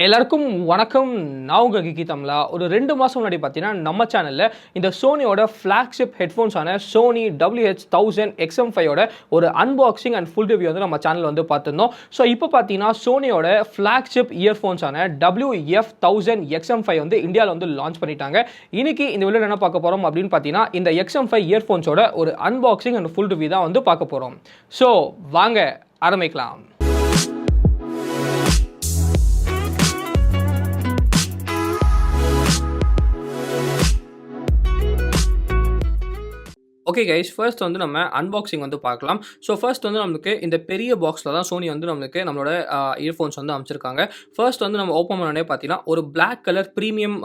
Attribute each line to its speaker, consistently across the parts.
Speaker 1: எல்லாருக்கும் வணக்கம். நான் உங்கள் கீகிதம்லா. ஒரு 2 மாதம் முன்னாடி பார்த்தீங்கன்னா நம்ம சேனலில் இந்த சோனியோட ஃப்ளாக்ஷிப் ஹெட்ஃபோன்ஸான சோனி TWS XM5ஓட ஒரு அன்பாக்சிங் அண்ட் ஃபுல் ரிவ்யூ வந்து நம்ம சேனலில் வந்து பார்த்துருந்தோம். ஸோ இப்போ பார்த்தீங்கன்னா சோனியோட ஃப்ளாக்ஷிப் இயர்ஃபோன்ஸான WF1000 XM5 வந்து இந்தியாவில் வந்து லான்ச் பண்ணிட்டாங்க. இன்னைக்கு இந்த வீடியோவில் என்ன பார்க்க போகிறோம் அப்படின்னு பார்த்தீங்கன்னா இந்த XM5 இயர்ஃபோன்ஸோட ஒரு அன்பாக்சிங் அண்ட் ஃபுல் ரிவ்யூ தான் வந்து பார்க்க போகிறோம். ஸோ வாங்க ஆரம்பிக்கலாம். ஓகே கைஸ், ஃபர்ஸ்ட் வந்து நம்ம அன்பாக்சிங் வந்து பார்க்கலாம். ஸோ ஃபர்ஸ்ட் வந்து நமக்கு இந்த பெரிய பாக்ஸில் தான் சோனி வந்து நம்மளுக்கு நம்மளோட இயர்ஃபோன்ஸ் வந்து அமைச்சிருக்காங்க. ஃபர்ஸ்ட் வந்து நம்ம ஓப்பன் பண்ணோடனே பார்த்தீங்கன்னா ஒரு பிளாக் கலர் ப்ரீமியம்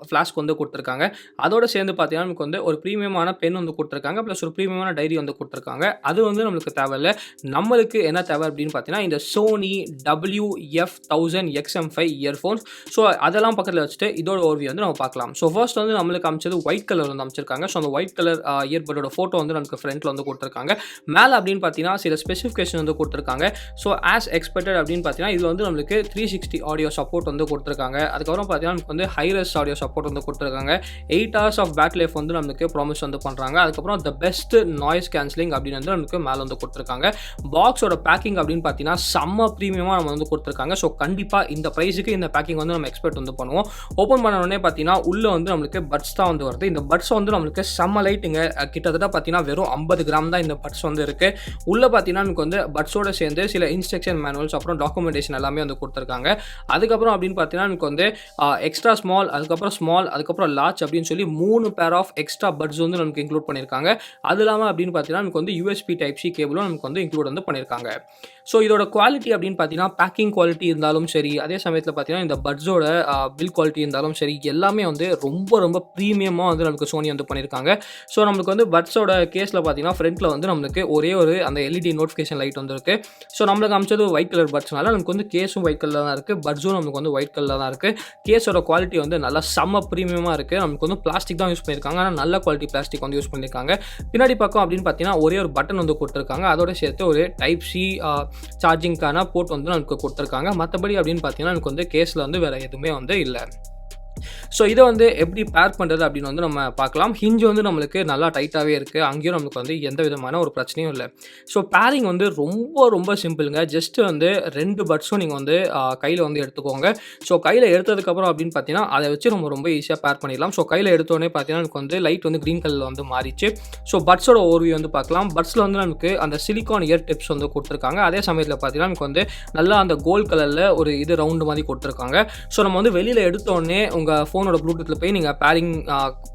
Speaker 1: ஃப்ளாஸ்க் வந்து கொடுத்துருக்காங்க. அதோட சேர்ந்து பார்த்தீங்கன்னா நமக்கு வந்து ஒரு ப்ரீமியமான பென் வந்து கொடுத்துருக்காங்க, ப்ளஸ் ஒரு ப்ரீமியமான டைரி வந்து கொடுத்துருக்காங்க. அது வந்து நம்மளுக்கு தேவையில்லை. நம்மளுக்கு என்ன தேவை அப்படின்னு பார்த்தீங்கன்னா இந்த Sony WF1000 XM5 earphones. So அதெல்லாம் பக்கத்தில் வச்சுட்டு இதோட ஓர்வியூ வந்து நம்ம பார்க்கலாம். ஸோ ஃபர்ஸ்ட் வந்து நம்மளுக்கு அமைச்சது ஒயிட் கலர் வந்து அமைச்சிருக்காங்க. ஸோ அந்த ஒயிட் கலர் இயர்பட் ஃபோட்டோ வந்து நமக்கு ஃப்ரண்ட்ல வந்து கொடுத்துருக்காங்க. மேலே அப்படின்னு பார்த்தீங்கன்னா சில ஸ்பெசிஃபிகேஷன் வந்து கொடுத்துருக்காங்க. ஸோ ஆஸ் எக்ஸ்பெக்டட் அப்படின்னு பார்த்தீங்கன்னா இது வந்து நம்மளுக்கு 360 ஆடியோ சப்போர்ட் வந்து கொடுத்துருக்காங்க. அதுக்கப்புறம் பார்த்தீங்கன்னா நமக்கு வந்து ஹைரஸ் ஆடியோ சப்போர்ட் வந்து கொடுத்துருக்காங்க. 8 hours ஆஃப் பேட்டரி லைஃப் வந்து நமக்கு ப்ராமிஸ் வந்து பண்ணுறாங்க. அதுக்கப்புறம் த பெஸ்ட் நாய்ஸ் கேன்சலிங் அப்படின்னு வந்து நமக்கு மேலே வந்து கொடுத்துருக்காங்க. பாக்ஸோட பேக்கிங் அப்படின்னு பார்த்தீங்கன்னா செம்ம ப்ரீமியமாக நம்ம வந்து கொடுத்துருக்காங்க. ஸோ கண்டிப்பாக இந்த ப்ரைஸுக்கு இந்த பேக்கிங் வந்து நம்ம எக்ஸ்பெக்ட் வந்து பண்ணுவோம். ஓப்பன் பண்ண உடனே பார்த்தீங்கன்னா உள்ளே வந்து நம்மளுக்கு பட்ஸ் தான் வந்து வருது. இந்த பட்ஸ் வந்து நம்மளுக்கு செம்ம லைட்டுங்க. கிட்டத்தட்ட பார்த்தீங்கன்னா வெறும் 50 கிராம் தான் இந்த பட்ஸ் வந்து இருக்கு. உள்ள பார்த்தீங்கன்னா நமக்கு வந்து பட்ஸோட சேர்ந்து சில இன்ஸ்ட்ரக்ஷன் மேனுவல்ஸ் அப்புறம் டாக்குமெண்டேஷன் எல்லாமே வந்து கொடுத்துருக்காங்க. அதுக்கப்புறம் அப்படின்னு பார்த்தீங்கன்னா நமக்கு வந்து எக்ஸ்ட்ரா ஸ்மால், அதுக்கப்புறம் ஸ்மால், அதுக்கப்புறம் லார்ஜ் அப்படின்னு சொல்லி 3 பேர் ஆஃப் எக்ஸ்ட்ரா பட்ஸ் வந்து நமக்கு இன்க்ளூட் பண்ணியிருக்காங்க. அது இல்லாமல் அப்படின்னு பார்த்தீங்கன்னா நமக்கு வந்து USB Type-C கேபிளும் நமக்கு வந்து இன்க்ளூட் வந்து பண்ணியிருக்காங்க. ஸோ இதோட குவாலிட்டி அப்படின்னு பார்த்தீங்கன்னா பேக்கிங் குவாலிட்டி இருந்தாலும் சரி, அதே சமயத்தில் பார்த்தீங்கன்னா இந்த பட்ஸோட பில் குவாலிட்டி இருந்தாலும் சரி, எல்லாமே வந்து ரொம்ப ரொம்ப ப்ரீமியமாக வந்து நமக்கு சோனி வந்து பண்ணியிருக்காங்க. ஸோ நம்மளுக்கு வந்து பட்ஸோட கேஸில் பார்த்தீங்கன்னா ஃப்ரண்ட்டில் வந்து நம்மளுக்கு ஒரே ஒரு அந்த LED நோட்டிஃபிகேஷன் லைட் வந்து இருக்குது. ஸோ நம்மளுக்கு அமைச்சது ஒயிட் கலர் பட்ஸ்னால நமக்கு வந்து கேஸும் ஒயிட் கலரில் தான் இருக்குது, பட்ஸும் நமக்கு வந்து ஒயிட் கலரில் தான் இருக்குது. கேஸோட குவாலிட்டி வந்து நல்லா செம்ம ப்ரீமியமாக இருக்குது. நமக்கு வந்து பிளாஸ்டிக் தான் யூஸ் பண்ணியிருக்காங்க, ஆனால் நல்ல குவாலிட்டி பிளாஸ்டிக் வந்து யூஸ் பண்ணியிருக்காங்க. பின்னாடி பக்கம் அப்படின்னு பார்த்தீங்கன்னா ஒரே ஒரு பட்டன் வந்து கொடுத்துருக்காங்க. அதோட சேர்த்து ஒரு Type-C சார்ஜிங்கான போர்ட் வந்து நமக்கு கொடுத்துருக்காங்க. மற்றபடி அப்படின்னு பார்த்தீங்கன்னா நமக்கு வந்து கேஸில் வந்து வேறு எதுவுமே வந்து இல்லை. ஸோ இதை வந்து எப்படி பேர் பண்ணுறது அப்படின்னு வந்து நம்ம பார்க்கலாம். ஹிஞ்ச் வந்து நம்மளுக்கு நல்லா டைட்டாகவே இருக்குது. அங்கேயும் நமக்கு வந்து எந்த விதமான ஒரு பிரச்சனையும் இல்லை. ஸோ பேரிங் வந்து ரொம்ப ரொம்ப சிம்பிளுங்க. ஜஸ்ட்டு வந்து 2 பட்ஸும் நீங்கள் வந்து கையில் வந்து எடுத்துக்கோங்க. ஸோ கையில் எடுத்ததுக்கப்புறம் அப்படின்னு பார்த்தீங்கன்னா அதை வச்சு நம்ம ரொம்ப ஈஸியாக பேர் பண்ணிடலாம். ஸோ கையில் எடுத்தோடனே பார்த்தீங்கன்னா எனக்கு வந்து லைட் வந்து க்ரீன் கலரில் வந்து மாறிச்சு. ஸோ பட்ஸோட ஓர்வியூ வந்து பார்க்கலாம். பட்ஸில் வந்து நமக்கு அந்த சிலிக்கான் இயர் டிப்ஸ் வந்து கொடுத்துருக்காங்க. அதே சமயத்தில் பார்த்தீங்கன்னா நமக்கு வந்து நல்லா அந்த கோல்ட் கலரில் ஒரு இது ரவுண்டு மாதிரி கொடுத்துருக்காங்க. ஸோ நம்ம வந்து வெளியில் எடுத்தோடனே உங்கள் ஃபோனோட ப்ளூடூத்தில் போய் நீங்கள் பேரிங்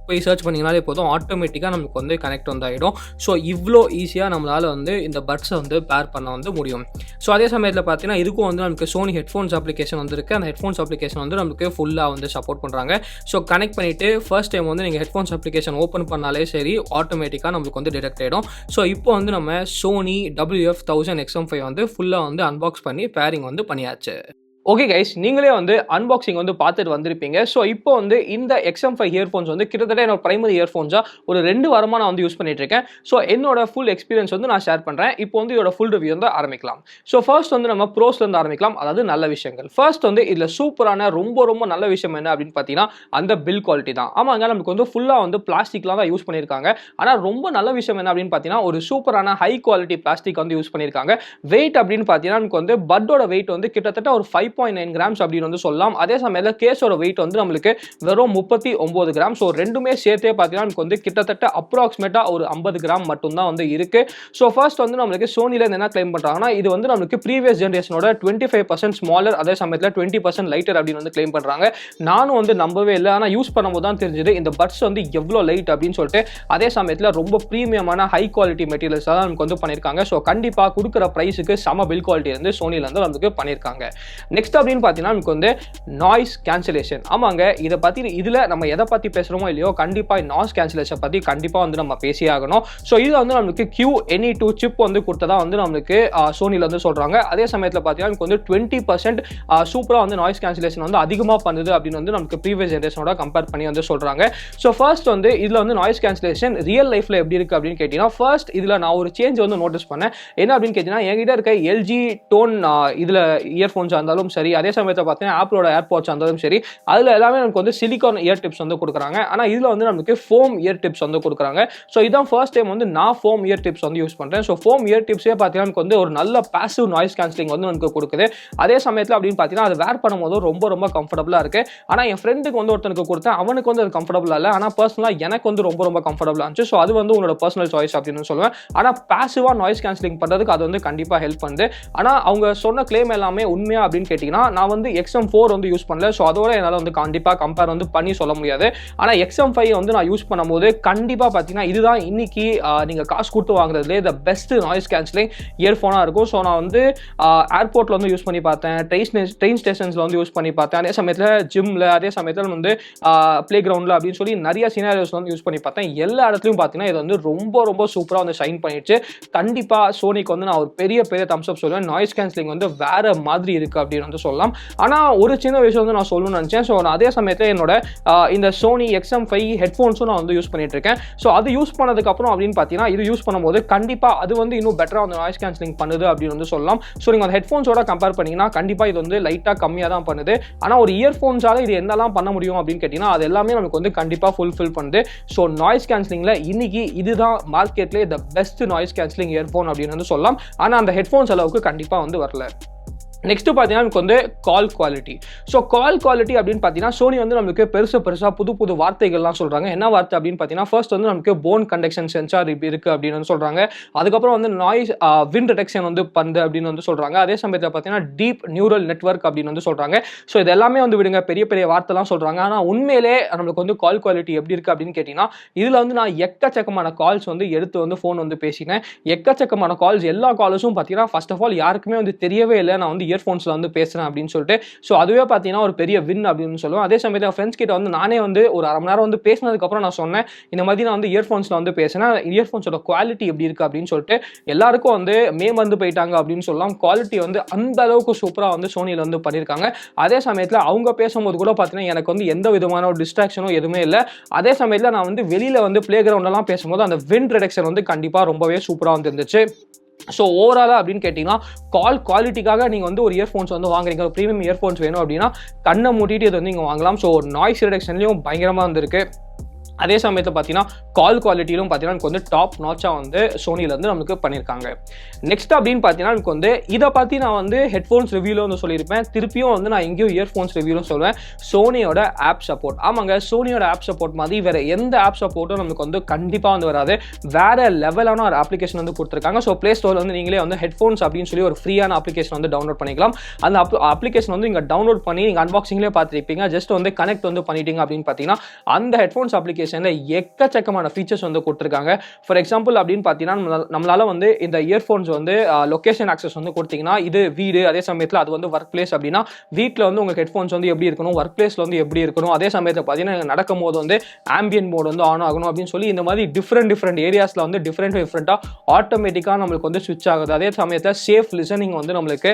Speaker 1: போய் சர்ச் பண்ணிங்கனாலே போதும், ஆட்டோமேட்டிக்காக நமக்கு வந்து கனெக்ட் வந்து ஆகிடும். ஸோ இவ்வளோ ஈஸியாக நம்மளால் வந்து இந்த பட்ஸை வந்து பேர் பண்ண வந்து முடியும். ஸோ அதே சமயத்தில் பார்த்தீங்கன்னா இதுக்கும் வந்து நமக்கு சோனி ஹெட்ஃபோன்ஸ் அப்ளிகேஷன் வந்து இருக்குது. அந்த ஹெட்ஃபோன்ஸ் அப்ளிகேஷன் வந்து நமக்கு ஃபுல்லாக வந்து சப்போர்ட் பண்ணுறாங்க. ஸோ கனெக்ட் பண்ணிவிட்டு ஃபர்ஸ்ட் டைம் வந்து நீங்கள் ஹெட்ஃபோன்ஸ் அப்ளிகேஷன் ஓப்பன் பண்ணாலே சரி, ஆட்டோமேட்டிக்காக நம்மளுக்கு வந்து டிடெக்ட் ஆகிடும். ஸோ இப்போ வந்து நம்ம சோனி WF1000 XM5 வந்து ஃபுல்லாக வந்து அன்பாக்ஸ் பண்ணி பேரிங் வந்து பண்ணியாச்சு. ஓகே கைஸ், நீங்களே வந்து அன்பாக்சிங் வந்து பார்த்துட்டு வந்திருப்பீங்க. ஸோ இப்போ வந்து இந்த XM5 இயர்ஃபோன்ஸ் வந்து கிட்டத்தட்ட என்னோட பிரைமரி இயர்ஃபோன்ஸாக ஒரு 2 வாரமாக நான் வந்து யூஸ் பண்ணிட்டு இருக்கேன். ஸோ என்னோட ஃபுல் எக்ஸ்பீரியன்ஸ் வந்து நான் ஷேர் பண்ணுறேன். இப்போ வந்து இதோட ஃபுல் ரிவ்யூ வந்து ஆரம்பிக்கலாம். ஸோ ஃபர்ஸ்ட் வந்து நம்ம ப்ரோஸ்லேருந்து ஆரம்பிக்கலாம், அதாவது நல்ல விஷயங்கள். ஃபர்ஸ்ட் வந்து இதில் சூப்பரான ரொம்ப ரொம்ப நல்ல விஷயம் என்ன அப்படின்னு பார்த்தீங்கன்னா அந்த பில் குவாலிட்டி தான். ஆமாங்க, நமக்கு வந்து ஃபுல்லாக வந்து பிளாஸ்டிக்லாம் தான் யூஸ் பண்ணியிருக்காங்க. ஆனால் ரொம்ப நல்ல விஷயம் என்ன அப்படின்னு பார்த்தீங்கன்னா ஒரு சூப்பரான ஹை குவாலிட்டி பிளாஸ்டிக் வந்து யூஸ் பண்ணியிருக்காங்க. வெயிட் அப்படின்னு பார்த்தீங்கன்னா நமக்கு வந்து பட்டோட வெயிட் வந்து கிட்டத்தட்ட ஒரு 5.9 கிராம்ஸ் அப்படின்னு வந்து சொல்லலாம். அதே சமயத்தில் கேஸோட வெயிட் வந்து நம்மளுக்கு வெறும் 39 கிராம். ஸோ ரெண்டுமே சேர்த்தே பார்த்தீங்கன்னா நமக்கு வந்து கிட்டத்தட்ட அப்ராக்சிமேட்டாக ஒரு 50 கிராம் மட்டும்தான் வந்து இருக்கு. ஸோ ஃபர்ஸ்ட் வந்து நம்மளுக்கு சோனியில் என்ன கிளைம் பண்ணுறாங்கன்னா இது வந்து நம்மளுக்கு ப்ரீவியஸ் ஜென்ரேஷனோட 25% ஸ்மாலர், அதே சமயத்தில் 20% லைட்டர் அப்படின்னு வந்து கிளைம் பண்ணுறாங்க. நானும் வந்து நம்பவே இல்லை, ஆனால் யூஸ் பண்ணும்போது தான் தெரிஞ்சது இந்த பட்ஸ் வந்து எவ்வளோ லைட் அப்படின்னு சொல்லிட்டு. அதே சமயத்தில் ரொம்ப ப்ரீமியமான ஹை குவாலிட்டி மெட்டீரியல்ஸ் தான் நமக்கு வந்து பண்ணியிருக்காங்க. ஸோ கண்டிப்பாக கொடுக்குற ப்ரைஸுக்கு சம பில் குவாலிட்டி இருந்து சோனியில் வந்து நமக்கு பண்ணியிருக்காங்க. நெக்ஸ்ட் அப்படின்னு பார்த்தீங்கன்னா நமக்கு வந்து நாய்ஸ் கேன்சலேஷன். ஆமாங்க, இதை பற்றி இதில் நம்ம எதை பற்றி பேசுகிறோமோ இல்லையோ கண்டிப்பாக நாய்ஸ் கேன்சலேஷன் பற்றி கண்டிப்பாக வந்து நம்ம பேசியே ஆகணும். ஸோ இது வந்து நம்மளுக்கு QNE2 சிப் வந்து கொடுத்ததா வந்து நம்மளுக்கு சோனியில் வந்து சொல்கிறாங்க. அதே சமயத்தில் பார்த்தீங்கன்னா நமக்கு வந்து 20% சூப்பராக வந்து நாய்ஸ் கேன்சலேஷன் வந்து அதிகமாக பண்ணுது அப்படின்னு வந்து நமக்கு ப்ரீவியஸ் ஜென்ரேஷனோட கம்பேர் பண்ணி வந்து சொல்கிறாங்க. ஸோ ஃபர்ஸ்ட் வந்து இதில் வந்து நாய்ஸ் கேன்சலேஷன் ரியல் லைஃப்பில் எப்படி இருக்குது அப்படின்னு கேட்டிங்கன்னா ஃபர்ஸ்ட் இதில் நான் ஒரு சேஞ்ச் வந்து நோட்டீஸ் பண்ணேன். என்ன அப்படின்னு கேட்டிங்கன்னா என்கிட்ட இருக்க LG டோன் இதில் இயர்ஃபோன்ஸாக இருந்தாலும் வந்ததும் சரி, அதே சமயத்தில் பார்த்தீங்கன்னா ஆப்பிளோட ஏர்பாட்ஸ் வந்ததும் சரி, அதில் எல்லாமே நமக்கு வந்து சிலிகான் இயர் டிப்ஸ் வந்து கொடுக்குறாங்க. ஆனால் இதில் வந்து நமக்கு ஃபோம் இயர் டிப்ஸ் வந்து கொடுக்குறாங்க. ஸோ இதான் ஃபர்ஸ்ட் டைம் வந்து நான் ஃபோம் இயர் டிப்ஸ் வந்து யூஸ் பண்ணுறேன். ஸோ ஃபோம் இயர் டிப்ஸே பார்த்தீங்கன்னா நமக்கு வந்து ஒரு நல்ல பாசிவ் நாய்ஸ் கேன்சலிங் வந்து நமக்கு கொடுக்குது. அதே சமயத்தில் அப்படின்னு பார்த்தீங்கன்னா அது வேர் பண்ணும்போது ரொம்ப ரொம்ப கம்ஃபர்டபுளாக இருக்குது. ஆனால் என் ஃப்ரெண்டுக்கு வந்து ஒருத்தனுக்கு கொடுத்தேன், அவனுக்கு வந்து அது கம்ஃபர்டபுளாக இல்லை. ஆனால் பர்சனலாக எனக்கு வந்து ரொம்ப ரொம்ப கம்ஃபர்டபுளாக இருந்துச்சு. ஸோ அது வந்து உங்களோட பர்சனல் சாய்ஸ் அப்படின்னு சொல்லுவேன். ஆனால் பாசிவாக நாய்ஸ் கேன்சலிங் பண்ணுறதுக்கு அது வந்து கண்டிப்பாக ஹெல்ப் பண்ணுது. ஆனால் அவங்க சொன்ன கிளைம் எல்லாமே உண்மையா அப்படின்னு கேட்டிங்கன்னா, நான் வந்து XM4 வந்து யூஸ் பண்ணல. ஸோ அதோட என்னால் வந்து கண்டிப்பாக கம்பேர் வந்து பண்ணி சொல்ல முடியாது. ஆனால் XM5 வந்து நான் யூஸ் பண்ணும்போது கண்டிப்பாக பார்த்தீங்கன்னா இதுதான் இன்னைக்கு நீங்கள் காசு கொடுத்து வாங்குறதுலேயே த பெஸ்ட் நாய்ஸ் கேன்சலிங் இயர்ஃபோனாக இருக்கும். ஸோ நான் வந்து ஏர்போர்ட்டில் வந்து யூஸ் பண்ணி பார்த்தேன், ட்ரெயின் ஸ்டேஷன்ஸில் வந்து யூஸ் பண்ணி பார்த்தேன், அதே சமயத்தில் ஜிம்மில், அதே சமயத்தில் வந்து ப்ளே கிரவுண்டில் அப்படின்னு சொல்லி நிறைய சினாரியோஸ் வந்து யூஸ் பண்ணி பார்த்தேன். எல்லா இடத்துலையும் பார்த்தீங்கன்னா இது வந்து ரொம்ப ரொம்ப சூப்பராக வந்து ஷைன் பண்ணிடுச்சு. கண்டிப்பாக சோனிக்கு வந்து நான் ஒரு பெரிய தம்ஸ் அப் சொல்லுவேன். நாய்ஸ் கேன்சலிங் வந்து வேற மாதிரி இருக்குது அப்படின்னு வந்து சொல்லலாம். ஆனால் ஒரு சின்ன விஷயம் வந்து நான் சொல்லணும்னு நினச்சேன். ஸோ நான் அதே சமயத்தில் என்னோட இந்த சோனி XM5 ஹெட்ஃபோன்ஸும் நான் வந்து யூஸ் பண்ணிட்டு இருக்கேன். ஸோ அது யூஸ் பண்ணதுக்கப்புறம் அப்படின்னு பார்த்தீங்கன்னா இது யூஸ் பண்ணும்போது கண்டிப்பாக அது வந்து இன்னும் பெட்டராக வந்து நாய்ஸ் கேன்சலிங் பண்ணுது அப்படின்னு வந்து சொல்லலாம். ஸோ நீங்கள் அந்த ஹெட்ஃபோன்ஸோட கம்பேர் பண்ணிங்கன்னா கண்டிப்பாக இது வந்து லைட்டாக கம்மியாக தான் பண்ணுது. ஆனால் ஒரு இயர்ஃபோன்ஸால் இது என்னெல்லாம் பண்ண முடியும் அப்படின்னு கேட்டிங்கன்னா அது எல்லாமே நமக்கு வந்து கண்டிப்பாக ஃபுல்ஃபில் பண்ணுது. ஸோ நாய்ஸ் கேன்சலிங்கில் இன்னைக்கு இதுதான் மார்க்கெட்லேயே the best noise cancelling earphone அப்படின்னு வந்து சொல்லலாம். ஆனால் அந்த ஹெட்ஃபோன்ஸ் அளவுக்கு கண்டிப்பாக வந்து வரல. நெக்ஸ்ட் பார்த்தீங்கன்னா நமக்கு வந்து call quality. So call quality அப்படின்னு பார்த்தீங்கன்னா சோனி வந்து நமக்கு பெருசாக புது வார்த்தைகள்லாம் சொல்கிறாங்க. என்ன வார்த்தை அப்படின்னு பார்த்தீங்கன்னா ஃபர்ஸ்ட் வந்து நமக்கு போன் கண்டக்ஷன் சென்சார் இருக்குது அப்படின்னு வந்து சொல்கிறாங்க. அதுக்கப்புறம் வந்து நாய்ஸ் விண்ட் டிடெக்ஷன் வந்து பண்ணுது அப்படின்னு வந்து சொல்கிறாங்க. அதே சமயத்தில் பார்த்தீங்கன்னா டீப் நியூரல் நெட்வொர்க் அப்படின்னு வந்து சொல்கிறாங்க. ஸோ இது எல்லாமே வந்து விடுங்க, பெரிய வார்த்தைலாம் சொல்கிறாங்க. ஆனால் உண்மையிலே நம்மளுக்கு வந்து கால் குவாலிட்டி எப்படி இருக்குது அப்படின்னு கேட்டிங்கன்னா இதில் வந்து நான் எக்கச்சக்கமான கால்ஸ் வந்து எடுத்து வந்து ஃபோன் வந்து பேசினேன். எக்கச்சக்கமான கால்ஸ், எல்லா கால்ஸும் பார்த்தீங்கன்னா ஃபர்ஸ்ட் ஆஃப் ஆல் யாருக்குமே வந்து தெரியவே இல்லை நான் வந்து இயர்ஃபோன்ஸில் வந்து பேசுகிறேன் அப்படின்னு சொல்லிட்டு. ஸோ அதுவே பார்த்தீங்கன்னா ஒரு பெரிய வின் அப்படின்னு சொல்லுவேன். அதே சமயத்தில் ஃப்ரெண்ட்ஸ் கிட்ட வந்து நானே வந்து ஒரு அரை மணி நேரம் வந்து பேசினதுக்கப்புறம் நான் சொன்னேன், இந்த மாதிரி நான் வந்து இயர்ஃபோன்ஸில் வந்து பேசினேன், இயர்ஃபோன்ஸோட குவாலிட்டி எப்படி இருக்குது அப்படின்னு சொல்லிட்டு எல்லாருக்கும் வந்து மேம்பந்து போயிட்டாங்க அப்படின்னு சொல்லலாம். குவாலிட்டி வந்து அந்த அளவுக்கு சூப்பராக வந்து சோனியில் வந்து பண்ணியிருக்காங்க. அதே சமயத்தில் அவங்க பேசும்போது கூட பார்த்தீங்கன்னா எனக்கு வந்து எந்த விதமான ஒரு டிஸ்ட்ராக்ஷனும் எதுவுமே இல்லை. அதே சமயத்தில் நான் வந்து வெளியில் வந்து பிளே கிரவுண்டெல்லாம் பேசும்போது அந்த விண்ட் ரிடக்ஷன் வந்து கண்டிப்பாக ரொம்பவே சூப்பராக வந்து இருந்துச்சு. ஸோ ஓவராலாக அப்படின்னு கேட்டிங்கன்னா கால் குவாலிட்டிக்காக நீங்கள் வந்து ஒரு இயர்ஃபோன்ஸ் வந்து வாங்குறீங்க, ஒரு ப்ரீமியம் இயர்ஃபோன்ஸ் வேணும் அப்படின்னா கண்ணை மூட்டிட்டு இது வந்து நீங்கள் வாங்கலாம். ஸோ நாய்ஸ் ரிடக்ஷன்லையும் பயங்கரமாக வந்துருக்கு. அதே சமயத்தில் பார்த்தீங்கன்னா கால் குவாலிட்டியிலும் பார்த்தீங்கன்னா எனக்கு வந்து டாப் நாச்சாக வந்து சோனிலேருந்து நமக்கு பண்ணியிருக்காங்க. நெக்ஸ்ட் அப்படின்னு பார்த்தீங்கன்னா எனக்கு வந்து இதை பற்றி நான் வந்து ஹெட்ஃபோன்ஸ் ரிவ்யூவில் வந்து சொல்லியிருப்பேன். திருப்பியும் வந்து நான் எங்கேயும் இயர்ஃபோன்ஸ் ரிவ்யூலும் சொல்லுவேன். சோனியோட ஆப் சப்போர்ட், ஆமாங்க, சோனியோட ஆப் சப்போர்ட் மாதிரி வேறு எந்த ஆப் சப்போர்ட்டும் நமக்கு வந்து கண்டிப்பாக வந்து வராது. வேறு லெவலான ஒரு அப்ளிகேஷன் வந்து கொடுத்துருக்காங்க. ஸோ ப்ளே ஸ்டோரில் வந்து நீங்களே வந்து ஹெட்ஃபோன்ஸ் அப்படின்னு சொல்லி ஒரு ஃப்ரீயான அப்ளிகேஷன் வந்து டவுன்லோட் பண்ணிக்கலாம். அந்த அப்ளிகேஷன் வந்து நீங்கள் டவுன்லோட் பண்ணி நீங்கள் அன்பாக்சிங்லேயே பார்த்துருப்பீங்க. ஜஸ்ட் வந்து கனெக்ட் வந்து பண்ணிட்டீங்க அப்படின்னு பார்த்தீங்கன்னா அந்த ஹெட்ஃபோன்ஸ் அப்ளிகேஷன் எக்கச்சக்கமான ஃபீச்சர்ஸ் வந்து கொடுத்துருக்காங்க. ஃபார் எக்ஸாம்பிள் அப்படின்னு பார்த்தீங்கன்னா நம்மளால வந்து இந்த இயர்ஃபோன்ஸ் வந்து லொகேஷன் ஆக்சஸ் வந்து கொடுத்தீங்கன்னா இது வீடு, அதே சமயத்தில் அது வந்து ஒர்க் பிளேஸ் அப்படின்னா வீட்டில் வந்து உங்களுக்கு ஹெட்ஃபோன்ஸ் வந்து எப்படி இருக்கணும், ஒர்க் பிளேஸில் வந்து எப்படி இருக்கணும், அதே சமயத்தில் பார்த்தீங்கன்னா நடக்கும் போது வந்து ஆம்பியன் மோட் வந்து ஆன் ஆகணும் அப்படின்னு சொல்லி இந்த மாதிரி டிஃப்ரெண்ட் ஏரியாஸில் வந்து டிஃப்ரெண்ட்டாக ஆட்டோமேட்டிக்காக நம்மளுக்கு வந்து ஸ்விட்ச் ஆகுது. அதே சமயத்தில் சேஃப் லிசனிங் வந்து நம்மளுக்கு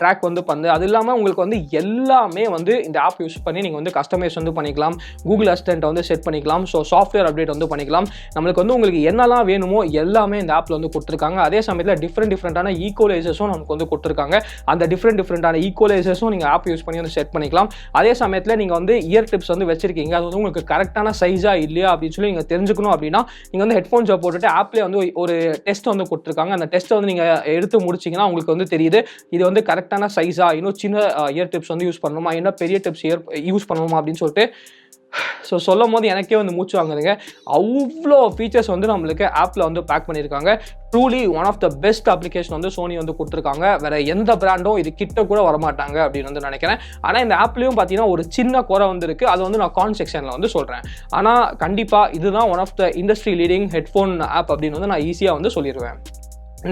Speaker 1: ட்ராக் வந்து பண்ணுது. அது இல்லாமல் உங்களுக்கு வந்து எல்லாமே வந்து இந்த ஆப் யூஸ் பண்ணி நீங்கள் வந்து கஸ்டமைஸ் வந்து பண்ணிக்கலாம். கூகுள் அசிஸ்டன்ட் வந்து செட் பண்ணிக்கலாம். ஸோ சாஃப்ட்வேர் அப்டேட் வந்து பண்ணிக்கலாம். நம்மளுக்கு வந்து உங்களுக்கு என்னெல்லாம் வேணுமோ எல்லாமே இந்த ஆப்பில் வந்து கொடுத்துருக்காங்க. அதே சமயத்தில் டிஃப்ரெண்டான ஈக்குவலைசர்ஸும் நமக்கு வந்து கொடுத்துருக்காங்க. அந்த டிஃப்ரெண்டான ஈக்குவலைசர்ஸும் நீங்கள் ஆப் யூஸ் பண்ணி வந்து செட் பண்ணிக்கலாம். அதே சமயத்தில் நீங்கள் வந்து இயர் டிப்ஸ் வந்து வச்சிருக்கீங்க, அது வந்து உங்களுக்கு கரெக்டான சைஸா இல்லையா அப்படின்னு சொல்லி நீங்கள் தெரிஞ்சுக்கணும் அப்படின்னா நீங்கள் வந்து ஹெட்ஃபோன்ஸை போட்டுட்டு ஆப்லேயே வந்து ஒரு டெஸ்ட் வந்து கொடுத்துருக்காங்க. அந்த டெஸ்ட்டை வந்து நீங்கள் எடுத்து முடிச்சிங்கன்னா உங்களுக்கு வந்து தெரியுது இது வந்து கரெக்டான சைஸா, இன்னும் சின்ன இயர் டிப்ஸ் வந்து யூஸ் பண்ணணுமா, இன்னும் பெரிய டிப்ஸ் யூஸ் பண்ணணுமா அப்படின்னு சொல்லிட்டு. ஸோ சொல்லும் போது எனக்கே வந்து மூச்சு வாங்குதுங்க. அவ்வளோ ஃபீச்சர்ஸ் வந்து நம்மளுக்கு ஆப்பில் வந்து பேக் பண்ணியிருக்காங்க. Truly one of the best application வந்து சோனி வந்து கொடுத்துருக்காங்க. வேறு எந்த பிராண்டும் இது கிட்ட கூட வரமாட்டாங்க அப்படின்னு வந்து நினைக்கிறேன். ஆனால் இந்த ஆப்லேயும் பார்த்தீங்கன்னா ஒரு சின்ன குறை வந்து இருக்குது. அது வந்து நான் கான் செக்ஷனில் வந்து சொல்கிறேன். ஆனால் கண்டிப்பாக இதுதான் one of the industry leading headphone app அப்படின்னு வந்து நான் ஈஸியாக வந்து சொல்லிடுவேன்.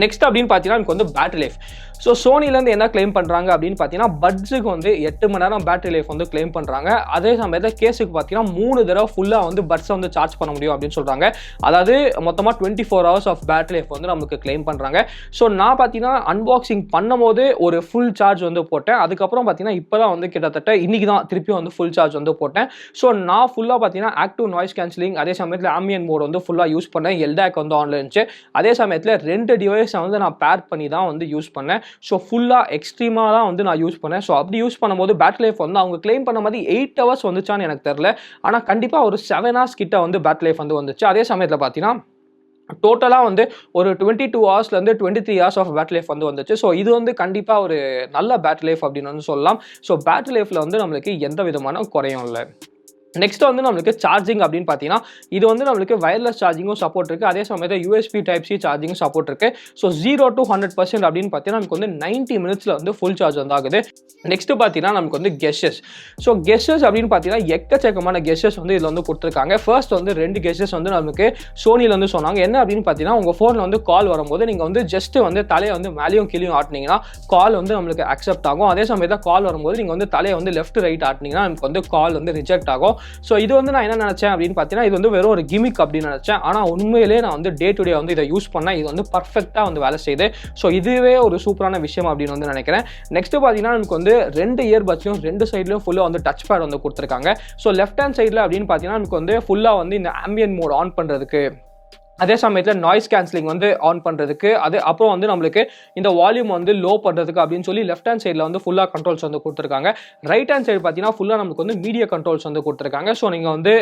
Speaker 1: நெக்ஸ்ட் அப்படின்னு பார்த்தீங்கன்னா எனக்கு வந்து பேட்டரி லைஃப். ஸோ சோனிலேருந்து என்ன கிளைம் பண்ணுறாங்க அப்படின்னு பார்த்தீங்கன்னா பட்ஸுக்கு வந்து 8 மணி நேரம் பேட்டரி லைஃப் வந்து கிளைம் பண்ணுறாங்க. அதே சமயத்தில் கேஸுக்கு பார்த்தீங்கன்னா 3 தடவை ஃபுல்லாக வந்து பட்ஸை வந்து சார்ஜ் பண்ண முடியும் அப்படின்னு சொல்கிறாங்க. அதாவது மொத்தமாக 24 hours ஆஃப் பேட்டரி லைஃப் வந்து நமக்கு கிளைம் பண்ணுறாங்க. ஸோ நான் பார்த்தீங்கன்னா அன்பாக்சிங் பண்ணும்போது ஒரு ஃபுல் சார்ஜ் வந்து போட்டேன். அதுக்கப்புறம் பார்த்தீங்கன்னா இப்போ தான் வந்து கிட்டத்தட்ட இன்றைக்கி தான் திருப்பியும் வந்து ஃபுல் சார்ஜ் வந்து போட்டேன். ஸோ நான் ஃபுல்லாக பார்த்தீங்கன்னா ஆக்டிவ் நாய்ஸ் கேன்சலிங், அதே சமயத்தில் ஆம்பியன் மோட் வந்து ஃபுல்லாக யூஸ் பண்ணேன். எல்டாக் வந்து ஆன்லைன் இருந்துச்சு. அதே சமயத்தில் 2 டிவைஸை வந்து நான் பேர் பண்ணி தான் வந்து யூஸ் பண்ணேன். ஸோ ஃபுல்லாக எக்ஸ்ட்ரீமாக தான் வந்து நான் யூஸ் பண்ணேன். ஸோ அப்படி யூஸ் பண்ணும்போது பேட்டரி லைஃப் வந்து அவங்க கிளைம் பண்ண மாதிரி 8 ஹவர்ஸ் வந்துச்சான்னு எனக்கு தெரியல. ஆனால் கண்டிப்பாக ஒரு 7 ஹவர்ஸ் கிட்ட வந்து பேட்டரி லைஃப் வந்து வந்துச்சு. அதே சமயத்தில் பார்த்தீங்கன்னா டோட்டலாக வந்து ஒரு 22 ஹவர்ஸ்லேருந்து 23 ஹவர்ஸ் ஆஃப் பேட்டரி லைஃப் வந்து வந்துச்சு. ஸோ இது வந்து கண்டிப்பாக ஒரு நல்ல பேட்டரி லைஃப் அப்படின்னு வந்து சொல்லலாம். ஸோ பேட்டரி லைஃப்பில் வந்து நம்மளுக்கு எந்த விதமான குறையும் இல்லை. நெக்ஸ்ட் வந்து நம்மளுக்கு சார்ஜிங் அப்படின்னு பார்த்தீங்கன்னா இது வந்து நம்மளுக்கு வயர்லெஸ் சார்ஜிங்கும் சப்போர்ட் இருக்குது. அதே சமயத்தில் யூஎஸ்பி டைப் சி சார்ஜிங்கும் சப்போர்ட் இருக்குது. ஸோ 0 to 100% அப்படின்னு பார்த்தீங்கன்னா நமக்கு வந்து 90 மினிட்ஸில் வந்து ஃபுல் சார்ஜ் வந்து ஆகுது. நெக்ஸ்ட் பார்த்தீங்கன்னா நமக்கு வந்து கெஸ்டர்ஸ். ஸோ கெஸ்டர்ஸ் அப்படின்னு பார்த்தீங்கன்னா எக்கச்சக்கமான கெஸ்டர்ஸ் வந்து இதில் வந்து கொடுத்துருக்காங்க. ஃபர்ஸ்ட் வந்து 2 கெஸ்டர்ஸ் வந்து நமக்கு சோனியில் வந்து சொன்னாங்க. என்ன அப்படின்னு பார்த்தீங்கன்னா உங்கள் ஃபோனில் வந்து கால் வரும்போது நீங்கள் வந்து ஜஸ்ட் வந்து தலையை வந்து மேலேயும் கீழேயும் ஆட்டினீங்கன்னா கால் வந்து நம்மளுக்கு அக்செப்ட் ஆகும். அதே சமயத்தில் கால் வரும்போது நீங்கள் வந்து தலையை வந்து லெஃப்ட் ரைட் ஆட்டினீங்கன்னா நமக்கு வந்து கால் வந்து ரிஜெக்ட் ஆகும். ஸோ இது வந்து நான் என்ன நினச்சேன் அப்படின்னு பார்த்தீங்கன்னா இது வந்து வெறும் ஒரு கிமிக் அப்படின்னு நினச்சேன். ஆனால் உண்மையிலே நான் வந்து டே டு டே வந்து இதை யூஸ் பண்ணேன். இது வந்து பர்ஃபெக்டாக வந்து வேலை செய்யுது. ஸோ இதுவே ஒரு சூப்பரான விஷயம் அப்படின்னு வந்து நினைக்கிறேன். நெக்ஸ்ட் பார்த்தீங்கன்னா நமக்கு வந்து 2 இயர்பட்ஸ்லையும் 2 சைட்லையும் ஃபுல்லாக வந்து டச் பேட் வந்து கொடுத்துருக்காங்க. ஸோ லெஃப்ட் ஹேண்ட் சைடில் அப்படின்னு பார்த்தீங்கன்னா நமக்கு வந்து ஃபுல்லாக வந்து இந்த ஆம்பியன்ட் மோட் ஆன் பண்ணுறதுக்கு, அதே சமயத்தில் நாய்ஸ் கேன்சலிங் வந்து ஆன் பண்ணுறதுக்கு, அப்புறம் வந்து நம்மளுக்கு இந்த வால்யூம் வந்து லோ பண்ணுறதுக்கு அப்படின்னு சொல்லி லெஃப்ட் ஹேண்ட் சைடில் வந்து ஃபுல்லாக கண்ட்ரோல்ஸ் வந்து கொடுத்துருக்காங்க. ரைட் ஹேண்ட் சைடு பார்த்தீங்கன்னா ஃபுல்லாக நமக்கு வந்து மீடியா கண்ட்ரோல்ஸ் வந்து கொடுத்துருக்காங்க. ஸோ நீங்கள் வந்து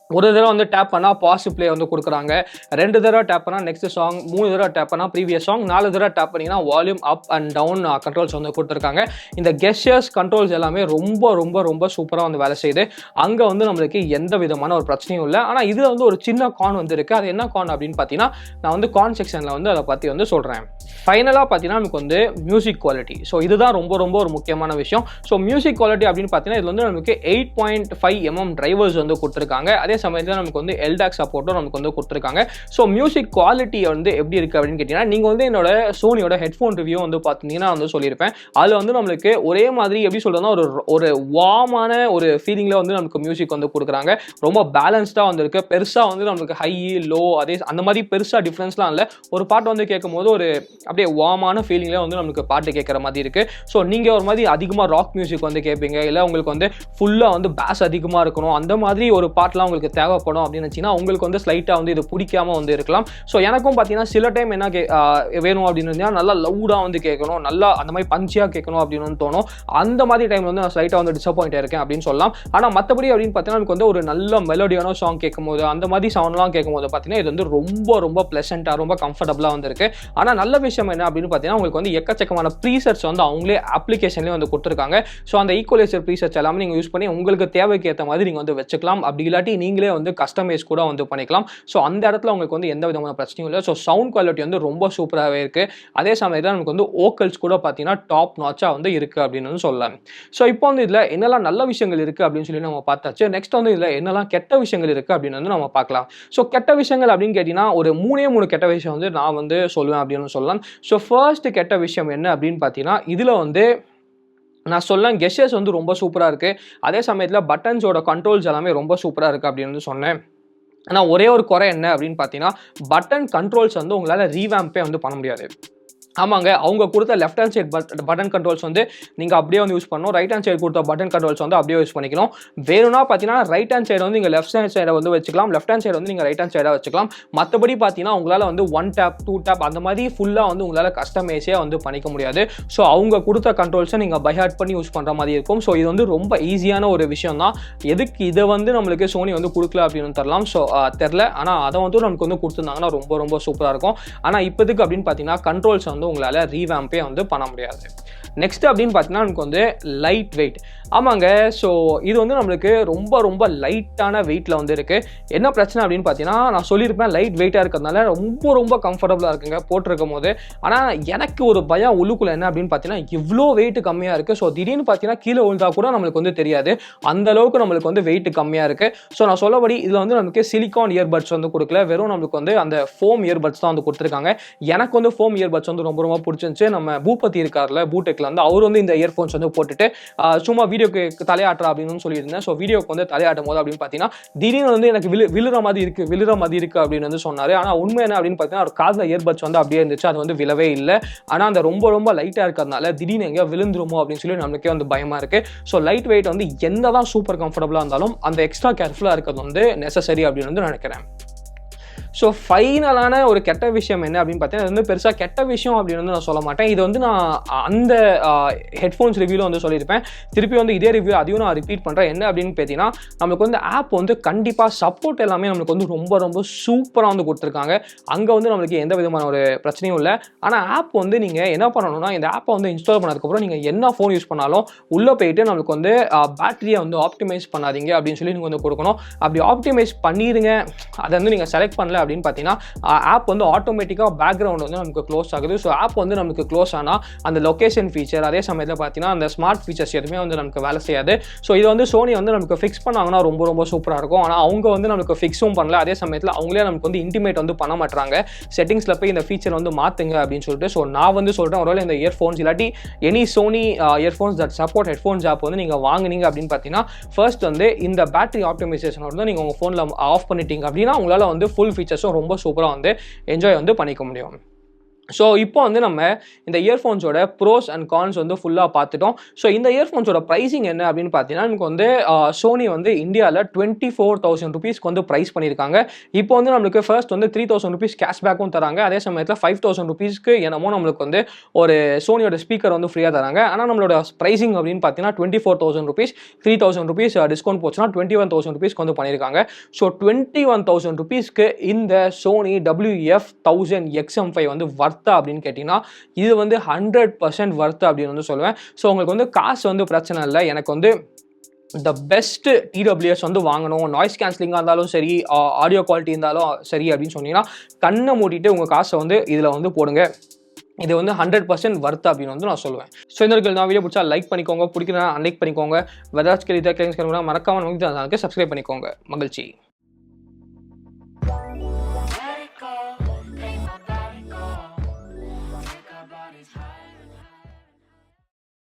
Speaker 1: ஒரு தடவை வந்து டேப் பண்ணால் பாஸ் ப்ளே வந்து கொடுக்குறாங்க, 2 தடவை டேப் பண்ணால் நெக்ஸ்ட் சாங், 3 தடவை டேப் பண்ணால் ப்ரீவியஸ் சாங், 4 தடவை டேப் பண்ணிங்கன்னா volume up and down controls வந்து கொடுத்துருக்காங்க. இந்த கெஸ்டர்ஸ் கண்ட்ரோல்ஸ் எல்லாமே ரொம்ப ரொம்ப ரொம்ப சூப்பராக வந்து வேலை செய்யுது. அங்கே வந்து நம்மளுக்கு எந்த விதமான ஒரு பிரச்சனையும் இல்லை. ஆனால் இதில் வந்து ஒரு சின்ன கான் வந்து இருக்குது. அது என்ன கான் அப்படின்னு பார்த்தீங்கன்னா நான் வந்து கான் செக்ஷனில் வந்து அதை பற்றி வந்து சொல்கிறேன். ஃபைனலாக பார்த்தீங்கன்னா நமக்கு வந்து மியூசிக் குவாலிட்டி. ஸோ இதுதான் ரொம்ப ரொம்ப ஒரு முக்கியமான விஷயம். ஸோ மியூசிக் குவாலிட்டி அப்படின்னு பார்த்தீங்கன்னா இதில் வந்து நமக்கு 8.5 mm டிரைவர்ஸ் வந்து கொடுத்துருக்காங்க. அதே சமயத்தில் நமக்கு வந்து எல்டாக் சப்போர்ட்டும் நமக்கு வந்து கொடுத்துருக்காங்க. ஸோ மியூசிக் குவாலிட்டி வந்து எப்படி இருக்குது அப்படின்னு கேட்டிங்கன்னா நீங்கள் வந்து என்னோட சோனியோட ஹெட்ஃபோன் ரிவ்யூ வந்து பார்த்தீங்கன்னா வந்து சொல்லியிருப்பேன். அதில் வந்து நம்மளுக்கு ஒரே மாதிரி எப்படி சொல்கிறதுனா ஒரு வார்மான ஒரு ஃபீலிங்கில் வந்து நமக்கு மியூசிக் வந்து கொடுக்குறாங்க. ரொம்ப பேலன்ஸ்டாக வந்து இருக்குது. பெருசாக வந்து நமக்கு ஹை லோ அதே அந்த மாதிரி பெருசாக டிஃப்ரென்ஸ்லாம் இல்லை. ஒரு பாட்டு வந்து கேட்கும் போது ஒரு அப்படியே வார்மான ஃபீலிங்கில் வந்து நமக்கு பாட்டு கேட்குற மாதிரி இருக்குது. ஸோ நீங்கள் ஒரு மாதிரி அதிகமாக ராக் மியூசிக் வந்து கேட்பீங்க, இல்லை உங்களுக்கு வந்து ஃபுல்லாக வந்து பேஸ் அதிகமாக இருக்கணும், அந்த மாதிரி ஒரு பாட்டெலாம் உங்களுக்கு தேவைப்படும் அப்படின்னு நினச்சிங்கன்னா உங்களுக்கு வந்து ஸ்லைட்டாக வந்து இது பிடிக்காம வந்து இருக்கலாம். ஸோ எனக்கும் பார்த்தீங்கன்னா சில டைம் என்ன வேணும் அப்படின்னு நல்லா லவுடாக வந்து கேட்கணும், நல்லா அந்த மாதிரி பஞ்சியாக கேட்கணும் அப்படின்னு தோணும். அந்த மாதிரி டைம் வந்து நான் ஸ்லைட்டாக வந்து டிசப்பாயிண்ட் இருக்கேன் அப்படின்னு சொல்லலாம். ஆனால் மற்றபடி அப்படின்னு பார்த்தீங்கன்னா எனக்கு வந்து ஒரு நல்ல மெலோடியான சாங் கேட்கும்போது, அந்த மாதிரி சவுண்ட்லாம் கேட்கும்போது பார்த்தீங்கன்னா இது வந்து ரொம்ப ரொம்ப ப்ளசண்ட்டாக ரொம்ப கம்ஃபர்டபுளாக வந்து இருக்குது. ஆனால் நல்ல விஷயம் என்ன அப்படின்னு பார்த்தீங்கன்னா உங்களுக்கு வந்து எக்கச்சக்கமான ப்ரீசெட்ஸ் வந்து அவங்களே அப்ளிகேஷன்லேயே வந்து கொடுத்துருக்காங்க. ஸோ அந்த ஈக்குவலைசர் ப்ரீசெட்ஸ் எல்லாமே நீங்கள் யூஸ் பண்ணி உங்களுக்கு தேவைக்கு ஏற்ற மாதிரி நீங்கள் வந்து வச்சுக்கலாம். அப்படி இல்லாட்டி நீங்களே வந்து கஸ்டமைஸ் கூட வந்து பண்ணிக்கலாம். ஸோ அந்த இடத்துல உங்களுக்கு வந்து எந்த விதமான பிரச்சனையும் இல்லை. ஸோ சவுண்ட் குவாலிட்டி வந்து ரொம்ப சூப்பராகவே இருக்குது. அதே சமயத்தில் நமக்கு வந்து ஓக்கல்ஸ் கூட பார்த்தீங்கன்னா டாப் நாச்சாக வந்து இருக்குது அப்படின்னு சொல்லலாம். ஸோ இப்போ வந்து இதில் என்னெல்லாம் நல்ல விஷயங்கள் இருக்குது அப்படின்னு சொல்லி நம்ம பார்த்தாச்சு. நெக்ஸ்ட் வந்து இதில் என்னெல்லாம் கெட்ட விஷயங்கள் இருக்குது அப்படின்னு வந்து நம்ம பார்க்கலாம். ஸோ கெட்ட விஷயங்கள் அப்படின்னு கேட்டிங்கன்னா ஒரு 3 கெட்ட விஷயம் வந்து நான் வந்து சொல்லுவேன் அப்படின்னு சொல்லலாம். ஸோ ஃபர்ஸ்ட் கெட்ட விஷயம் என்ன அப்படின்னு பார்த்தீங்கன்னா இதில் வந்து நான் சொல்லலாம் கெஸ்டர்ஸ் வந்து ரொம்ப சூப்பராக இருக்குது. அதே சமயத்தில் பட்டன்ஸோட கண்ட்ரோல்ஸ் எல்லாமே ரொம்ப சூப்பராக இருக்குது அப்படின்னு வந்து சொன்னேன். ஆனால் ஒரே ஒரு குறை என்ன அப்படின்னு பார்த்தீங்கன்னா பட்டன் கண்ட்ரோல்ஸ் வந்து உங்களால் ரீவேம்பே வந்து பண்ண முடியாது. ஆமாங்க, அவங்க கொடுத்த left hand side button controls வந்து நீங்கள் அப்படியே வந்து யூஸ் பண்ணணும். ரைட் ஹேண்ட் சைடு கொடுத்த பட்டன் கண்ட்ரோல்ஸ் வந்து அப்படியே யூஸ் பண்ணிக்கணும். வேணும்னா பார்த்தீங்கன்னா ரைட் ஹேண்ட் சைடு வந்து நீங்கள் லெஃப்ட் ஹேண்ட் சைடை வந்து வச்சுக்கலாம், லெஃப்ட் ஹேண்ட் சைடு வந்து நீங்கள் ரைட் ஹேண்ட் சைடாக வச்சுக்கலாம். மற்றபடி பார்த்தீங்கன்னா உங்களால் வந்து 1 டேப் 2 டேப் அந்த மாதிரி ஃபுல்லாக வந்து உங்களால் கஸ்டமைஸே வந்து பண்ணிக்க முடியாது. ஸோ அவங்க கொடுத்த கண்ட்ரோல்ஸை நீங்கள் பை ஹார்ட் பண்ணி யூஸ் பண்ணுற மாதிரி இருக்கும். ஸோ இது வந்து ரொம்ப ஈஸியான ஒரு விஷயம் தான். எதுக்கு இதை வந்து நம்மளுக்கு சோனி வந்து கொடுக்கல அப்படின்னு தரலாம். ஸோ தெரில, ஆனால் அதை வந்து நமக்கு வந்து கொடுத்துருந்தாங்கன்னா ரொம்ப ரொம்ப சூப்பராக இருக்கும். ஆனால் இப்போதுக்கு அப்படின்னு பார்த்தீங்கன்னா கண்ட்ரோல்ஸ் வந்து உங்களால் ரீவேம்பே வந்து பண்ண முடியாது. நெக்ஸ்ட் அப்படின்னு பார்த்தீங்கன்னா நமக்கு வந்து லைட் வெயிட். ஆமாங்க, ஸோ இது வந்து நம்மளுக்கு ரொம்ப ரொம்ப லைட்டான வெயிட்டில் வந்து இருக்குது. என்ன பிரச்சனை அப்படின்னு பார்த்தீங்கன்னா நான் சொல்லியிருப்பேன் லைட் வெயிட்டாக இருக்கிறதுனால ரொம்ப ரொம்ப கம்ஃபர்டபுளாக இருக்குங்க போட்டிருக்கும் போது. ஆனால் எனக்கு ஒரு பயம் உள்ளுக்குள்ள என்ன அப்படின்னு பார்த்தீங்கன்னா இவ்வளோ வெயிட் கம்மியாக இருக்குது. ஸோ திடீர்னு பார்த்தீங்கன்னா கீழே விழுந்தா கூட நம்மளுக்கு வந்து தெரியாது, அந்த அளவுக்கு நம்மளுக்கு வந்து வெயிட் கம்மியாக இருக்குது. ஸோ நான் சொல்லபடி இதில் வந்து நமக்கு சிலிகான் இயர்பட்ஸ் வந்து கொடுக்கல, வெறும் நம்மளுக்கு வந்து அந்த ஃபோம் இயர்பட்ஸ் தான் வந்து கொடுத்துருக்காங்க. எனக்கு வந்து ஃபோம் இயர்பட்ஸ் வந்து ரொம்ப ரொம்ப பிடிச்சிருந்துச்சு. நம்ம பூபதி இருக்கார்ல பூடெக்ல வந்து அவர் வந்து இந்த இயர்ஃபோன்ஸ் வந்து போட்டுட்டு சும்மா வீடியோக்கு தலையாட்டுறா அப்படின்னு சொல்லியிருந்தேன். ஸோ வீடியோக்கு வந்து தலையாட்டும் போது அப்படின்னு பார்த்தீங்கன்னா திடீர்னு வந்து எனக்கு விழுற மாதிரி இருக்கு அப்படின்னு வந்து சொன்னார். ஆனால் உண்மை என்ன அப்படின்னு பார்த்தீங்கன்னா ஒரு காதில் இயர்பட்ஸ் வந்து அப்படியே இருந்துச்சு, அது வந்து விழவே இல்லை. ஆனால் அந்த ரொம்ப ரொம்ப லைட்டாக இருக்கிறதுனால திடீர்னு எங்கேயோ விழுந்துருமோ அப்படின்னு சொல்லி நம்மளுக்கே வந்து பயமாக இருக்குது. ஸோ லைட் வெயிட் வந்து என்னதான் சூப்பர் கம்ஃபர்டபுளாக இருந்தாலும் அந்த எக்ஸ்ட்ரா கேர்ஃபுல்லாக இருக்கிறது வந்து நெசசரி அப்படின்னு வந்து நினைக்கிறேன். ஸோ ஃபைனலான ஒரு கெட்ட விஷயம் என்ன அப்படின்னு பார்த்தீங்கன்னா, இது வந்து பெருசாக கெட்ட விஷயம் அப்படின்னு வந்து நான் சொல்ல மாட்டேன். இது வந்து நான் அந்த ஹெட்ஃபோன்ஸ் ரிவ்யூவில் வந்து சொல்லியிருப்பேன். திருப்பி வந்து இதே ரிவ்யூ அதையும் நான் ரிப்பீட் பண்ணுறேன். என்ன அப்படின்னு பார்த்தீங்கன்னா, நம்மளுக்கு வந்து ஆப் வந்து கண்டிப்பாக சப்போர்ட் எல்லாமே நம்மளுக்கு வந்து ரொம்ப ரொம்ப சூப்பராக வந்து கொடுத்துருக்காங்க. அங்கே வந்து நம்மளுக்கு எந்த விதமான ஒரு பிரச்சனையும் இல்லை. ஆனால் ஆப் வந்து நீங்கள் என்ன பண்ணணும்னா, இந்த ஆப்பை வந்து இன்ஸ்டால் பண்ணதுக்கப்புறம் நீங்கள் என்ன ஃபோன் யூஸ் பண்ணாலும் உள்ளே போயிட்டு நம்மளுக்கு வந்து பேட்டரியை வந்து ஆப்டிமைஸ் பண்ணாதீங்க அப்படின்னு சொல்லி நீங்கள் வந்து கொடுக்கணும். அப்படி ஆப்டிமைஸ் பண்ணிடுங்க, அதை வந்து நீங்கள் செலக்ட் பண்ணல அப்படின்னு பார்த்தீங்கன்னா, ஆப் வந்து ஆட்டோமேட்டிக்காக பேக்ரவுண்ட் வந்து நமக்கு க்ளோஸ் ஆகுது. ஸோ ஆப் வந்து நமக்கு க்ளோஸ் ஆனால் அந்த லொக்கேஷன் ஃபீச்சர், அதே சமயத்தில் பார்த்தீங்கன்னா அந்த ஸ்மார்ட் ஃபீச்சர்ஸ் எதுவுமே வந்து நமக்கு வேலை செய்யாது. ஸோ இது வந்து சோனி வந்து நமக்கு ஃபிக்ஸ் பண்ணாங்கன்னா ரொம்ப ரொம்ப சூப்பராக இருக்கும். ஆனால் அவங்க வந்து நமக்கு ஃபிக்ஸும் பண்ணல. அதே சமயத்தில் அவங்களே நமக்கு வந்து இன்டிமேட் வந்து பண்ண மாட்டாங்க. செட்டிங்ஸில் போய் இந்த ஃபீச்சர் வந்து மாற்றுங்க அப்படின்னு சொல்லிட்டு. ஸோ நான் வந்து சொல்கிறேன், ஒருவேளை இந்த இயர்ஃபோன்ஸ் இல்லாட்டி any Sony earphones that support headphones app வந்து நீங்கள் வாங்குனீங்க அப்படின்னு பார்த்தீங்கன்னா, ஃபர்ஸ்ட் வந்து இந்த பேட்டரி ஆப்டிமைசேஷன் வந்து நீங்கள் உங்கள் ஃபோனில் ஆஃப் பண்ணிட்டீங்க அப்படின்னா உங்களால் வந்து ஃபுல் ஃபீச்சர்ஸும் ரொம்ப சூப்பராக வந்து என்ஜாய் வந்து பண்ணிக்க முடியும். ஸோ இப்போ வந்து நம்ம இந்த இயர்ஃபோன்ஸோட ப்ரோஸ் அண்ட் கான்ஸ் வந்து ஃபுல்லாக பார்த்துட்டோம். ஸோ இந்த இயர்ஃபோன்ஸோட ப்ரைஸிங் என்ன அப்படின்னு பார்த்தீங்கன்னா, நமக்கு வந்து சோனி வந்து இந்தியாவில் 24,000 ருபீஸ்க்கு வந்து ப்ரைஸ் பண்ணியிருக்காங்க. இப்போ வந்து நம்மளுக்கு ஃபர்ஸ்ட் வந்து 3,000 ருபீஸ் கேஷ்பேக்கும் தராங்க. அதே சமயத்தில் 5,000 ருபீஸ்க்கு என்னமோ நம்மளுக்கு வந்து ஒரு சோனியோட ஸ்பீக்கர் வந்து ஃப்ரீயாக தராங்க. ஆனால் நம்மளோட ப்ரைஸிங் அப்படின்னு பார்த்தீங்கன்னா 24,000 ருபீஸ், 3,000 ருபீஸ் டிஸ்கவுண்ட் போச்சுன்னா 21,000 ருபீஸ்க்கு வந்து பண்ணியிருக்காங்க. ஸோ 21,000 ருபீஸ்க்கு இந்த சோனி WF-1000 XM5 வந்து அப்படின்னு கேட்டீங்கன்னா, இது வந்து 100% வர்த் அப்படின்னு வந்து சொல்லுவேன். ஸோ உங்களுக்கு வந்து காசு வந்து பிரச்சனை இல்லை. எனக்கு வந்து த பெஸ்ட் TWS வந்து வாங்கணும், நாய்ஸ் கேன்சலிங்காக இருந்தாலும் சரி, ஆடியோ குவாலிட்டி இருந்தாலும் சரி அப்படின்னு சொன்னீங்கன்னா, கண்ணை மூடிட்டு உங்கள் காசை வந்து இதில் வந்து போடுங்க. இது வந்து 100% வர்த் அப்படின்னு வந்து நான் சொல்லுவேன். ஸோ இந்த நான் வீடியோ பிடிச்சா லைக் பண்ணிக்கோங்க, பிடிக்கிறதா அன்லைக் பண்ணிக்கோங்க. வெதாச்சும் மறக்காம நமக்கு சப்ஸ்கிரைப் பண்ணிக்கோங்க. மகிழ்ச்சி.